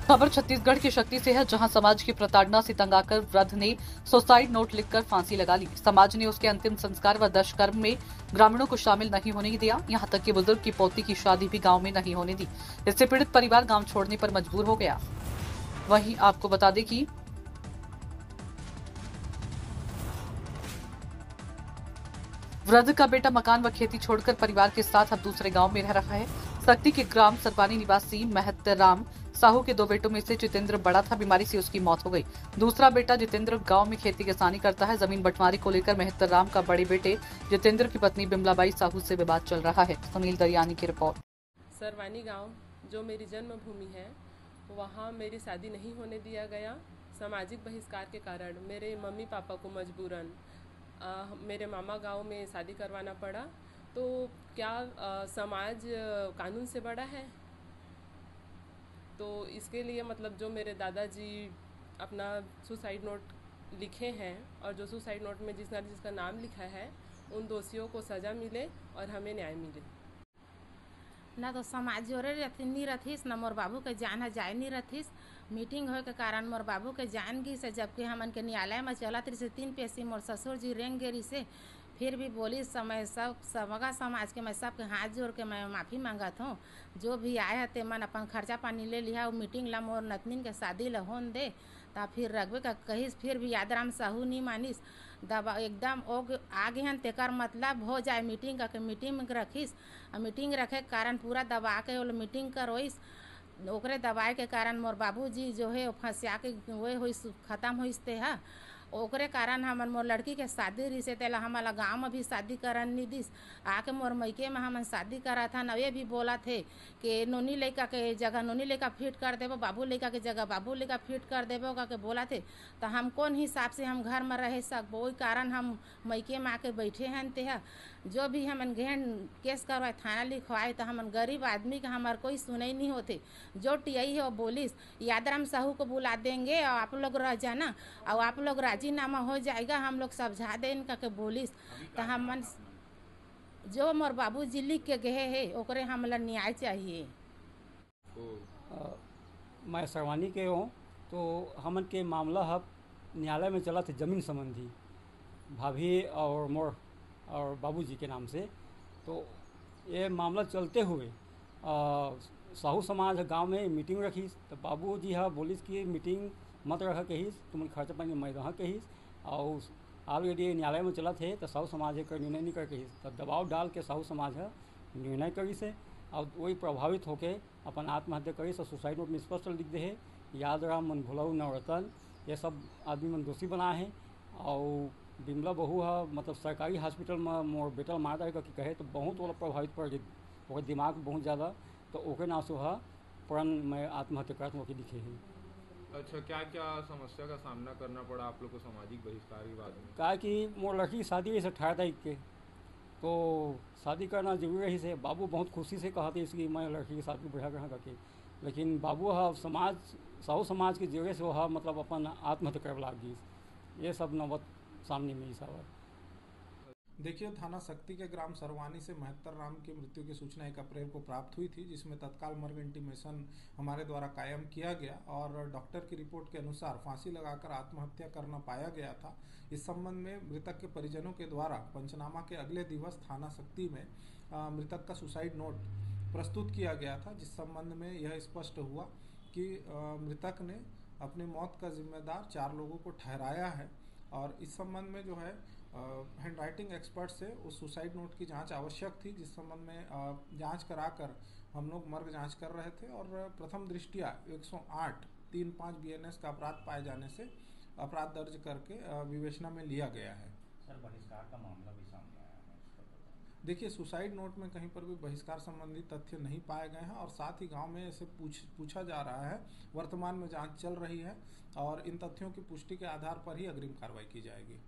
खबर छत्तीसगढ़ की शक्ति से है, जहां समाज की प्रताड़ना से तंग आकर वृद्ध ने सुसाइड नोट लिखकर फांसी लगा ली। समाज ने उसके अंतिम संस्कार व दशकर्म में ग्रामीणों को शामिल नहीं होने दिया। यहां तक कि बुजुर्ग की पोती की शादी भी गांव में नहीं होने दी। इससे पीड़ित परिवार गांव छोड़ने पर मजबूर हो गया। वहीं आपको बता दें कि वृद्ध का बेटा मकान व खेती छोड़कर परिवार के साथ अब दूसरे गांव में रह रहा है। सक्ती के ग्राम सरपानी निवासी महतराम साहू के दो बेटों में से जितेंद्र बड़ा था, बीमारी से उसकी मौत हो गई। दूसरा बेटा जितेंद्र गांव में खेती किसानी करता है। जमीन बंटवारे को लेकर महतराम का बड़े बेटे जितेंद्र की पत्नी बिमलाबाई साहू से विवाद चल रहा है। सुनील दरियानी की रिपोर्ट। सरवानी गांव जो मेरी जन्मभूमि है, वहाँ मेरी शादी नहीं होने दिया गया। सामाजिक बहिष्कार के कारण मेरे मम्मी पापा को मजबूरन मेरे मामा गांव में शादी करवाना पड़ा। तो क्या समाज कानून से बड़ा है? तो इसके लिए मतलब जो मेरे दादाजी अपना सुसाइड नोट लिखे हैं और जो सुसाइड नोट में जिसका नाम लिखा है, उन दोषियों को सज़ा मिले और हमें न्याय मिले। ना तो समाज जोरे नहीं रथिस, न मोर बाबू के जान ह जाए नहीं रथिस। मीटिंग होए के कारण मोर बाबू के जान गई से, जबकि हमन के न्यायालय में चलत रही से 3 पेशी मोर ससुर जी रेंग गे रही से। फिर भी बोली समय सब सबका समाज के मैं सबके हाथ जोड़ के मैं माफ़ी मांगत हूँ। जो भी आए है ते मन अपन खर्चा पानी ले लिया। वो मीटिंग ला मोर नतनीन के शादी ला होन दे ता फिर रखबे का कहिस। फिर भी यादराम साहू नहीं मानिस, दबा एकदम आगे हन तेकर मतलब हो जाए मीटिंग का मीटिंग रखिस। मीटिंग रखे के कारण पूरा दबा के वो मीटिंग करवाइस। ओकरे दबाए के कारण मोर बाबूजी जो है फंसिया के वो होइस, खत्म होइस ते हा। ओकरे कारण हमन मोर लड़की के शादी रही से तेला हमारा गाँव में भी शादी करन नहीं दिस। आके मोर मैके में हमन शादी करा था। नवे भी बोला थे कि नोनी लड़का के जगह नोनी लड़का फिट कर देबो, बाबू लड़का के जगह बाबू लड़का फिट कर देबो का के बोला थे। तो हम कौन हिसाब से हम घर में रह सकबो, वही कारण हम मैके में आके बैठे हैं ते हा। जो भी हमन घेन केस करवाए थाना लिखवाए तो हमन गरीब आदमी का हमार कोई सुनई नहीं होते। जो टीआई है वो बोलिस यादराम साहू को बुला देंगे और आप लोग रह जाना और आप लोग राजीनामा हो जाएगा, हम लोग समझा दें इनका के बोलिस। तो हमन जो मोर बाबू जी लिख के गए है ओकरे हमला न्याय चाहिए। मैं सरवानी के हूँ। तो हमन के मामला है न्यायालय में चला थे जमीन संबंधी भाभी और मोर और बाबूजी के नाम से। तो ये मामला चलते हुए साहू समाज गांव में मीटिंग रखी। तो बाबूजी है बोलिस कि मीटिंग मत रह कहिस, तुम खर्चा पानी मैं रह कहिस। और ऑलरेडी न्यायालय में चला थे तो साहू समाज है निर्णय नहीं कर कहिस। तो दबाव डाल के साहू समाज है निर्णय करी से और वही प्रभावित होकर अपन आत्महत्या करी। तो सुसाइड नोट में स्पष्ट लिख दे है यादराम मन भुलाऊ नवरतन ये सब आदमी मन दोषी बना है। और बिमला बहू है मतलब सरकारी हॉस्पिटल में मोर बेटा मार दे कि कहे तो बहुत वाला प्रभावित पड़ गई, और दिमाग बहुत ज़्यादा। तो ओके ना सो है प्रण में आत्महत्या करत के दिखे है। अच्छा, क्या क्या समस्या का सामना करना पड़ा आप लोग को सामाजिक बहिष्कार के बाद में? क्या कि मोर लड़की की शादी है 18 तारीख के, तो शादी करना जरूरी रही से। बाबू बहुत खुशी से कहते इसकी मैं लड़की की शादी बढ़ा रहा करके, लेकिन बाबू है समाज साहू समाज के जरिए से वह मतलब अपन आत्महत्या कर लागी। ये सब नौबत सामने में ही सब है। देखिए, थाना सक्ती के ग्राम सरवानी से महतराम की मृत्यु की सूचना 1 अप्रैल को प्राप्त हुई थी, जिसमें तत्काल मर्ग इंटीमेशन हमारे द्वारा कायम किया गया और डॉक्टर की रिपोर्ट के अनुसार फांसी लगाकर आत्महत्या करना पाया गया था। इस संबंध में मृतक के परिजनों के द्वारा पंचनामा के अगले दिवस थाना सक्ती में मृतक का सुसाइड नोट प्रस्तुत किया गया था, जिस संबंध में यह स्पष्ट हुआ कि मृतक ने अपनी मौत का जिम्मेदार 4 लोगों को ठहराया है। और इस संबंध में जो है हैंड राइटिंग एक्सपर्ट से उस सुसाइड नोट की जांच आवश्यक थी, जिस संबंध में जांच कराकर हम लोग मर्ग जांच कर रहे थे। और प्रथम दृष्टिया 108 35 बीएनएस का अपराध पाए जाने से अपराध दर्ज करके विवेचना में लिया गया है। सर, बहिष्कार का मामला भी सामने आया है। देखिए, सुसाइड नोट में कहीं पर भी बहिष्कार संबंधी तथ्य नहीं पाए गए हैं और साथ ही गांव में इसे पूछा जा रहा है। वर्तमान में जांच चल रही है और इन तथ्यों की पुष्टि के आधार पर ही अग्रिम कार्रवाई की जाएगी।